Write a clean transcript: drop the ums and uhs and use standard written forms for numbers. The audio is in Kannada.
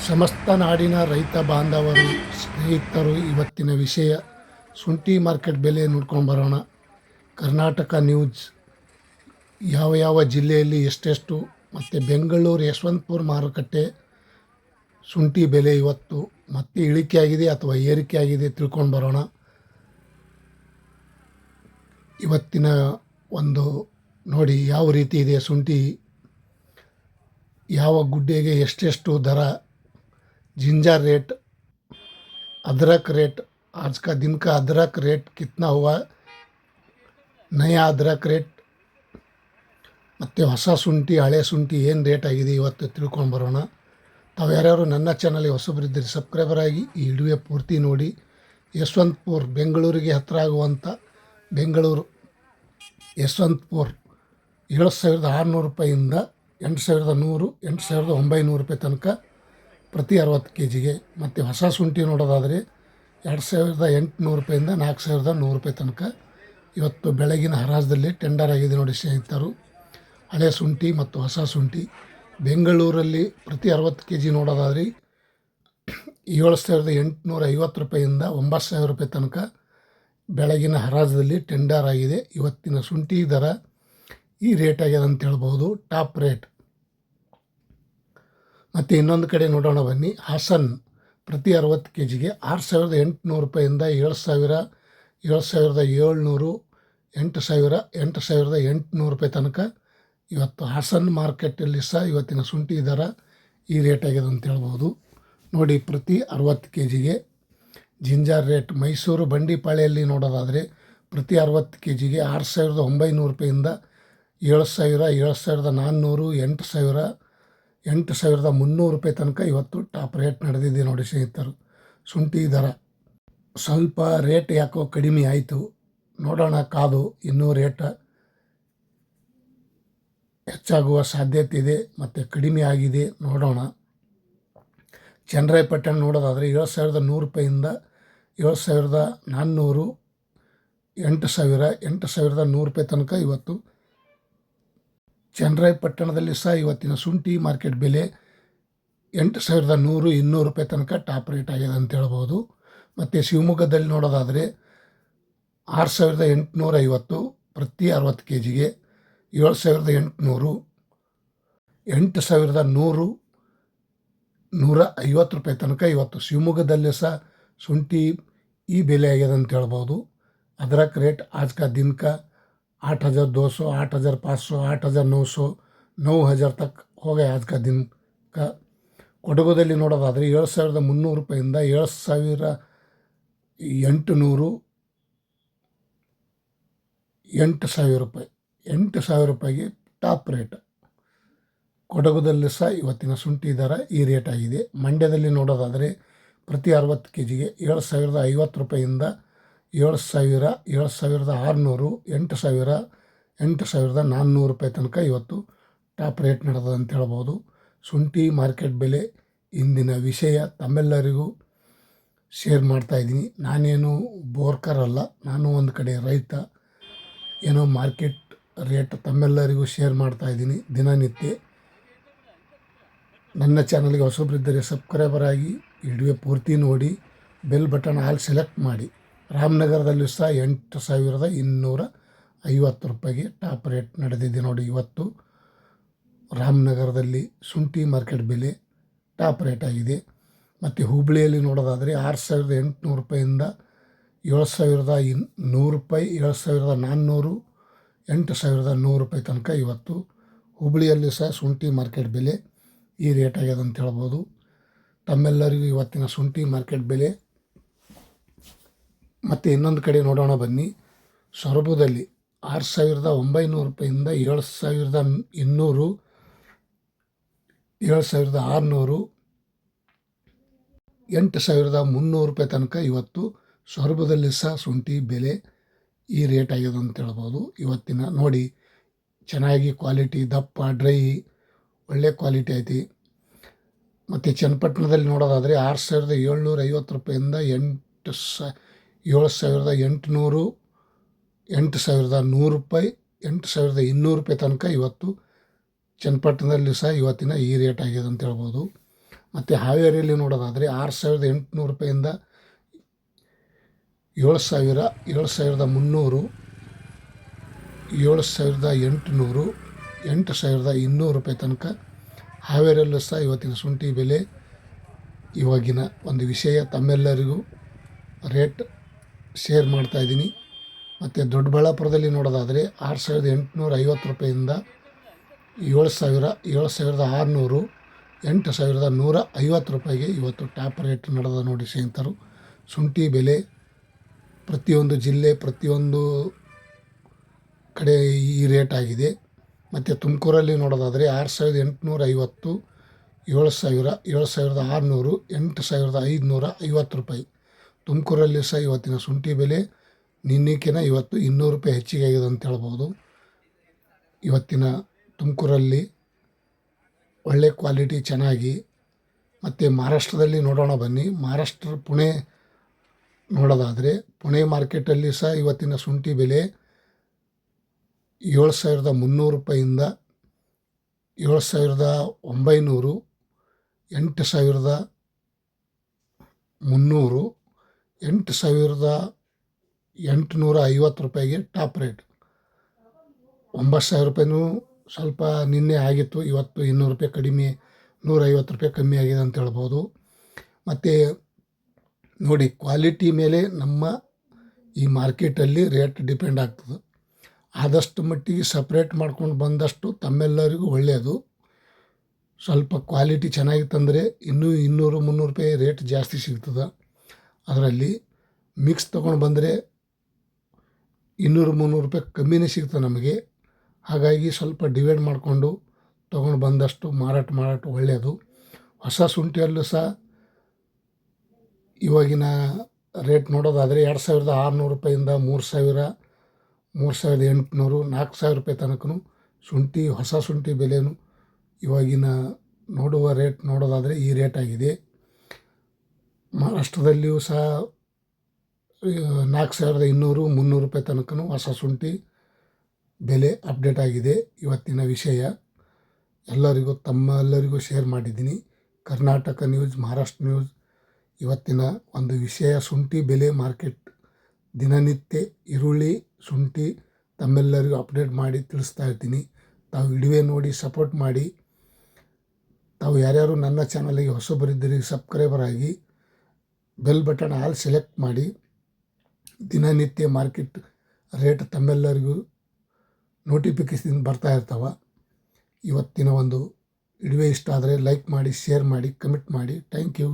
ಸಮಸ್ತ ನಾಡಿನ ರೈತ ಬಾಂಧವರು ಸ್ನೇಹಿತರು, ಇವತ್ತಿನ ವಿಷಯ ಶುಂಠಿ ಮಾರ್ಕೆಟ್ ಬೆಲೆ ನೋಡ್ಕೊಂಡು ಬರೋಣ. ಕರ್ನಾಟಕ ನ್ಯೂಸ್ ಯಾವ ಯಾವ ಜಿಲ್ಲೆಯಲ್ಲಿ ಎಷ್ಟೆಷ್ಟು, ಮತ್ತು ಬೆಂಗಳೂರು ಯಶವಂತಪುರ ಮಾರುಕಟ್ಟೆ ಶುಂಠಿ ಬೆಲೆ ಇವತ್ತು ಮತ್ತೆ ಇಳಿಕೆ ಆಗಿದೆ ಅಥವಾ ಏರಿಕೆ ಆಗಿದೆ ತಿಳ್ಕೊಂಡು ಬರೋಣ. ಇವತ್ತಿನ ಒಂದು ನೋಡಿ ಯಾವ ರೀತಿ ಇದೆ ಶುಂಠಿ, ಯಾವ ಗುಡ್ಡೆಗೆ ಎಷ್ಟೆಷ್ಟು ದರ, जिंजर रेट, अदरक रेट, आज का दिन का अदरक रेट कितना हुआ, नया अदरक रेट ಮತ್ತು ಹೊಸ ಶುಂಠಿ ಹಳೆ ಶುಂಠಿ ಏನು ರೇಟ್ ಆಗಿದೆ ಇವತ್ತು ತಿಳ್ಕೊಂಡು ಬರೋಣ. ತಾವು ಯಾರ್ಯಾರು ನನ್ನ ಚಾನಲ್ಗೆ ಹೊಸಬರಿದ್ದರೆ ಸಬ್ಸ್ಕ್ರೈಬರ್ ಆಗಿ ಈ ವಿಡಿಯೋ ಪೂರ್ತಿ ನೋಡಿ. ಯಶವಂತಪುರ ಬೆಂಗಳೂರಿಗೆ ಹತ್ತಿರ ಆಗುವಂಥ ಬೆಂಗಳೂರು ಯಶವಂತಪುರ 7,600 ರೂಪಾಯಿಂದ 8,100, 8,900 ರೂಪಾಯಿ ತನಕ ಪ್ರತಿ 60 kgಗೆ. ಮತ್ತು ಹೊಸ ಶುಂಠಿ ನೋಡೋದಾದರೆ 2,800 ರೂಪಾಯಿಂದ 4,100 ರೂಪಾಯಿ ತನಕ ಇವತ್ತು ಬೆಳಗಿನ ಹರಾಜದಲ್ಲಿ ಟೆಂಡರ್ ಆಗಿದೆ ನೋಡಿ ಸ್ನೇಹಿತರು. ಹಳೆ ಶುಂಠಿ ಮತ್ತು ಹೊಸ ಶುಂಠಿ ಬೆಂಗಳೂರಲ್ಲಿ ಪ್ರತಿ 60 kg ನೋಡೋದಾದರೆ 7,850 ರೂಪಾಯಿಂದ 9,000 ರೂಪಾಯಿ ತನಕ ಬೆಳಗಿನ ಹರಾಜದಲ್ಲಿ ಟೆಂಡರ್ ಆಗಿದೆ. ಇವತ್ತಿನ ಶುಂಠಿ ದರ ಈ ರೇಟ್ ಆಗಿದೆ ಅಂತ ಹೇಳ್ಬೋದು, ಟಾಪ್ ರೇಟ್. ಮತ್ತು ಇನ್ನೊಂದು ಕಡೆ ನೋಡೋಣ ಬನ್ನಿ. ಹಾಸನ್ ಪ್ರತಿ 60 kgಗೆ 6,800 ರೂಪಾಯಿಂದ 7,000, 7,700, 8,000, 8,800 ರೂಪಾಯಿ ತನಕ ಇವತ್ತು ಹಾಸನ್ ಮಾರ್ಕೆಟಲ್ಲಿ ಸಹ ಇವತ್ತಿನ ಶುಂಠಿ ದರ ಈ ರೇಟ್ ಆಗಿದೆ ಅಂತ ಹೇಳ್ಬೋದು ನೋಡಿ. ಪ್ರತಿ 60 kgಗೆ ಜಿಂಜರ್ ರೇಟ್ ಮೈಸೂರು ಬಂಡಿಪಾಳ್ಯಲ್ಲಿ ನೋಡೋದಾದರೆ ಪ್ರತಿ 60 kgಗೆ 6,900 ರೂಪಾಯಿಂದ 7,000, 7,400, 8,000, 8,300 ರೂಪಾಯಿ ತನಕ ಇವತ್ತು ಟಾಪ್ ರೇಟ್ ನಡೆದಿದೆ ನೋಡಿ ಸ್ನೇಹಿತರು. ಶುಂಠಿ ದರ ಸ್ವಲ್ಪ ರೇಟ್ ಯಾಕೋ ಕಡಿಮೆ ಆಯಿತು, ನೋಡೋಣ ಕಾದು. ಇನ್ನೂ ರೇಟ್ ಹೆಚ್ಚಾಗುವ ಸಾಧ್ಯತೆ ಇದೆ ಮತ್ತು ಕಡಿಮೆ ಆಗಿದೆ, ನೋಡೋಣ. ಚನ್ನರಾಯಪಟ್ಟಣ ನೋಡೋದಾದರೆ 7,100 ರೂಪಾಯಿಂದ 7,400, 8,000, 8,100 ರೂಪಾಯಿ ತನಕ ಇವತ್ತು ಚನ್ನರಾಯಪಟ್ಟಣದಲ್ಲಿ ಸಹ ಇವತ್ತಿನ ಶುಂಠಿ ಮಾರ್ಕೆಟ್ ಬೆಲೆ 8,100, 200 ರೂಪಾಯಿ ತನಕ ಟಾಪ್ ರೇಟ್ ಆಗಿದೆ ಅಂತ ಹೇಳ್ಬೋದು. ಮತ್ತು ಶಿವಮೊಗ್ಗದಲ್ಲಿ ನೋಡೋದಾದರೆ 6,850 ಪ್ರತಿ 60 kgಗೆ, 7,800, 8,100, 150 ರೂಪಾಯಿ ತನಕ ಇವತ್ತು ಶಿವಮೊಗ್ಗದಲ್ಲಿ ಸಹ ಶುಂಠಿ ಈ ಬೆಲೆ ಆಗಿದೆ ಅಂತ ಹೇಳ್ಬೋದು. अदरक रेट आज का दिन का 8,200, 8,500, 8,900, 9,000 तक हो गया आज का दिन का. ಕೊಡಗುದಲ್ಲಿ ನೋಡೋದಾದರೆ 7,300 ರೂಪಾಯಿಂದ 7,800, 8,000 ರೂಪಾಯಿ, 8,000 ರೂಪಾಯಿಗೆ ಟಾಪ್ ರೇಟ್. ಕೊಡಗುದಲ್ಲಿ ಸಹ ಇವತ್ತಿನ ಶುಂಠಿ ದರ ಈ ರೇಟ್ ಆಗಿದೆ. ಮಂಡ್ಯದಲ್ಲಿ ನೋಡೋದಾದರೆ ಪ್ರತಿ 60 kgಗೆ 7,050 ರೂಪಾಯಿಂದ 7,000, 7,600, 8,000, 8,400 ರೂಪಾಯಿ ತನಕ ಇವತ್ತು ಟಾಪ್ ರೇಟ್ ನಡೆದ ಅಂತ ಹೇಳ್ಬೋದು. ಶುಂಠಿ ಮಾರ್ಕೆಟ್ ಬೆಲೆ ಇಂದಿನ ವಿಷಯ ತಮ್ಮೆಲ್ಲರಿಗೂ ಶೇರ್ ಮಾಡ್ತಾಯಿದ್ದೀನಿ. ನಾನೇನು ಬೋರ್ಕರ್ ಅಲ್ಲ, ನಾನು ಒಂದು ಕಡೆ ರೈತ. ಏನೋ ಮಾರ್ಕೆಟ್ ರೇಟ್ ತಮ್ಮೆಲ್ಲರಿಗೂ ಶೇರ್ ಮಾಡ್ತಾಯಿದ್ದೀನಿ ದಿನನಿತ್ಯ. ನನ್ನ ಚಾನಲ್ಗೆ ಹೊಸಬರಿದ್ದರೆ ಸಬ್ಸ್ಕ್ರೈಬರ್ ಆಗಿ ವಿಡಿಯೋ ಪೂರ್ತಿ ನೋಡಿ, ಬೆಲ್ ಬಟನ್ ಆಲ್ ಸೆಲೆಕ್ಟ್ ಮಾಡಿ. ರಾಮನಗರದಲ್ಲೂ ಸಹ 8,250 ರೂಪಾಯಿಗೆ ಟಾಪ್ ರೇಟ್ ನಡೆದಿದೆ ನೋಡಿ ಇವತ್ತು. ರಾಮನಗರದಲ್ಲಿ ಶುಂಠಿ ಮಾರ್ಕೆಟ್ ಬೆಲೆ ಟಾಪ್ ರೇಟ್ ಆಗಿದೆ. ಮತ್ತು ಹುಬ್ಬಳ್ಳಿಯಲ್ಲಿ ನೋಡೋದಾದರೆ 6,800 ರೂಪಾಯಿಂದ 7,100 ರೂಪಾಯಿ, 7,400, 8,100 ರೂಪಾಯಿ ತನಕ ಇವತ್ತು ಹುಬ್ಬಳ್ಳಿಯಲ್ಲಿ ಸಹ ಶುಂಠಿ ಮಾರ್ಕೆಟ್ ಬೆಲೆ ಈ ರೇಟ್ ಆಗಿದೆ ಅಂತ ಹೇಳ್ಬೋದು. ತಮ್ಮೆಲ್ಲರಿಗೂ ಇವತ್ತಿನ ಶುಂಠಿ ಮಾರ್ಕೆಟ್ ಬೆಲೆ. ಮತ್ತು ಇನ್ನೊಂದು ಕಡೆ ನೋಡೋಣ ಬನ್ನಿ. ಸೊರಬದಲ್ಲಿ 6,900 ರೂಪಾಯಿಂದ 7,200, 7,600, 8,300 ರೂಪಾಯಿ ತನಕ ಇವತ್ತು ಸೊರಬದಲ್ಲಿ ಸಹ ಶುಂಠಿ ಬೆಲೆ ಈ ರೇಟ್ ಆಗಿದೆ ಅಂತ ಹೇಳ್ಬೋದು. ಇವತ್ತಿನ ನೋಡಿ ಚೆನ್ನಾಗಿ ಕ್ವಾಲಿಟಿ, ದಪ್ಪ, ಡ್ರೈ, ಒಳ್ಳೆ ಕ್ವಾಲಿಟಿ ಐತಿ. ಮತ್ತು ಚನ್ನಪಟ್ಟಣದಲ್ಲಿ ನೋಡೋದಾದರೆ 6,750 ರೂಪಾಯಿಂದ 7,800, 8,100 ರೂಪಾಯಿ, 8,200 ರೂಪಾಯಿ ತನಕ ಇವತ್ತು ಚನ್ನಪಟ್ಟಣದಲ್ಲಿ ಸಹ ಇವತ್ತಿನ ಈ ರೇಟ್ ಆಗಿದೆ ಅಂತ ಹೇಳ್ಬೋದು. ಮತ್ತು ಹಾವೇರಿಯಲ್ಲಿ ನೋಡೋದಾದರೆ 6,800 ರೂಪಾಯಿಂದ 7,000, 7,300, 7,800, 8,200 ರೂಪಾಯಿ ತನಕ ಹಾವೇರಿಯಲ್ಲೂ ಸಹ ಇವತ್ತಿನ ಶುಂಠಿ ಬೆಲೆ. ಇವಾಗಿನ ಒಂದು ವಿಷಯ ತಮ್ಮೆಲ್ಲರಿಗೂ ರೇಟ್ ಶೇರ್ ಮಾಡ್ತಾಯಿದ್ದೀನಿ. ಮತ್ತು ದೊಡ್ಡಬಳ್ಳಾಪುರದಲ್ಲಿ ನೋಡೋದಾದರೆ 6,850 ರೂಪಾಯಿಂದ 7,000, 7,600, 8,150 ರೂಪಾಯಿಗೆ ಇವತ್ತು ಟಾಪ್ ರೇಟ್ ನಡೆದ ನೋಡಿ ಸ್ನೇಹಿತರು. ಶುಂಠಿ ಬೆಲೆ ಪ್ರತಿಯೊಂದು ಜಿಲ್ಲೆ ಪ್ರತಿಯೊಂದು ಕಡೆ ಈ ರೇಟ್ ಆಗಿದೆ. ಮತ್ತು ತುಮಕೂರಲ್ಲಿ ನೋಡೋದಾದರೆ 6,850, 7,000, 7,600, 8,550 ರೂಪಾಯಿ. ತುಮಕೂರಲ್ಲಿ ಸಹ ಇವತ್ತಿನ ಶುಂಠಿ ಬೆಲೆ ನಿನ್ನೆಕಿನ ಇವತ್ತು 200 ರೂಪಾಯಿ ಹೆಚ್ಚಿಗೆ ಆಗಿದೆ ಅಂತ ಹೇಳ್ಬೋದು. ಇವತ್ತಿನ ತುಮಕೂರಲ್ಲಿ ಒಳ್ಳೆ ಕ್ವಾಲಿಟಿ ಚೆನ್ನಾಗಿ. ಮತ್ತು ಮಹಾರಾಷ್ಟ್ರದಲ್ಲಿ ನೋಡೋಣ ಬನ್ನಿ. ಮಹಾರಾಷ್ಟ್ರ ಪುಣೆ ನೋಡೋದಾದರೆ ಪುಣೆ ಮಾರ್ಕೆಟಲ್ಲಿ ಸಹ ಇವತ್ತಿನ ಶುಂಠಿ ಬೆಲೆ 7,300 ರೂಪಾಯಿಂದ 7,900, 8,300, 8,850 ರೂಪಾಯಿಗೆ ಟಾಪ್ ರೇಟ್. 9,000 ರೂಪಾಯಿನೂ ಸ್ವಲ್ಪ ನಿನ್ನೆ ಆಗಿತ್ತು. ಇವತ್ತು 200 ರೂಪಾಯಿ ಕಡಿಮೆ, 150 ರೂಪಾಯಿ ಕಮ್ಮಿ ಆಗಿದೆ ಅಂತ ಹೇಳ್ಬೋದು. ಮತ್ತು ನೋಡಿ, ಕ್ವಾಲಿಟಿ ಮೇಲೆ ನಮ್ಮ ಈ ಮಾರ್ಕೆಟಲ್ಲಿ ರೇಟ್ ಡಿಪೆಂಡ್ ಆಗ್ತದೆ. ಆದಷ್ಟು ಮಟ್ಟಿಗೆ ಸಪ್ರೇಟ್ ಮಾಡ್ಕೊಂಡು ಬಂದಷ್ಟು ತಮ್ಮೆಲ್ಲರಿಗೂ ಒಳ್ಳೆಯದು. ಸ್ವಲ್ಪ ಕ್ವಾಲಿಟಿ ಚೆನ್ನಾಗಿತ್ತಂದರೆ ಇನ್ನೂ 200, 300 ರೂಪಾಯಿ ರೇಟ್ ಜಾಸ್ತಿ ಸಿಗ್ತದೆ. ಅದರಲ್ಲಿ ಮಿಕ್ಸ್ ತೊಗೊಂಡು ಬಂದರೆ 200, 300 ರೂಪಾಯಿ ಕಮ್ಮಿನೇ ಸಿಗ್ತದೆ ನಮಗೆ. ಹಾಗಾಗಿ ಸ್ವಲ್ಪ ಡಿವೈಡ್ ಮಾಡಿಕೊಂಡು ತೊಗೊಂಡು ಬಂದಷ್ಟು ಮಾರಾಟ ಒಳ್ಳೆಯದು. ಹೊಸ ಶುಂಠಿಯಲ್ಲೂ ಸಹ ಇವಾಗಿನ ರೇಟ್ ನೋಡೋದಾದರೆ 2,600 ರೂಪಾಯಿಂದ 3,000, 3,800, 4,000 ರೂಪಾಯಿ ತನಕನೂ ಶುಂಠಿ, ಹೊಸ ಶುಂಠಿ ಬೆಲೆನೂ ಇವಾಗಿನ ನೋಡುವ ರೇಟ್ ನೋಡೋದಾದರೆ ಈ ರೇಟ್ ಆಗಿದೆ. ಮಹಾರಾಷ್ಟ್ರದಲ್ಲಿಯೂ ಸಹ 4,200, 300 ರೂಪಾಯಿ ತನಕನೂ ಹೊಸ ಶುಂಠಿ ಬೆಲೆ ಅಪ್ಡೇಟ್ ಆಗಿದೆ. ಇವತ್ತಿನ ವಿಷಯ ತಮ್ಮೆಲ್ಲರಿಗೂ ಶೇರ್ ಮಾಡಿದ್ದೀನಿ. ಕರ್ನಾಟಕ ನ್ಯೂಸ್, ಮಹಾರಾಷ್ಟ್ರ ನ್ಯೂಸ್ ಇವತ್ತಿನ ಒಂದು ವಿಷಯ ಶುಂಠಿ ಬೆಲೆ ಮಾರ್ಕೆಟ್ ದಿನನಿತ್ಯ ಈರುಳ್ಳಿ, ಶುಂಠಿ ತಮ್ಮೆಲ್ಲರಿಗೂ ಅಪ್ಡೇಟ್ ಮಾಡಿ ತಿಳಿಸ್ತಾ ಇರ್ತೀನಿ. ತಾವು ವಿಡಿಯೋ ನೋಡಿ ಸಪೋರ್ಟ್ ಮಾಡಿ. ತಾವು ಯಾರ್ಯಾರು ನನ್ನ ಚಾನಲಿಗೆ ಹೊಸಬರಿದ್ದರೆ ಸಬ್ಸ್ಕ್ರೈಬರ್ ಆಗಿ ಬೆಲ್ ಬಟನ್ ಆಲ್ ಸೆಲೆಕ್ಟ್ ಮಾಡಿ. ದಿನನಿತ್ಯ ಮಾರ್ಕೆಟ್ ರೇಟ್ ತಮ್ಮೆಲ್ಲರಿಗೂ ನೋಟಿಫಿಕೇಶನ್ ಬರ್ತಾ ಇರ್ತಾವೆ. ಇವತ್ತಿನ ಒಂದು ವಿಡಿಯೋ ಇಷ್ಟ ಆದರೆ ಲೈಕ್ ಮಾಡಿ, ಶೇರ್ ಮಾಡಿ, ಕಮೆಂಟ್ ಮಾಡಿ. Thank you.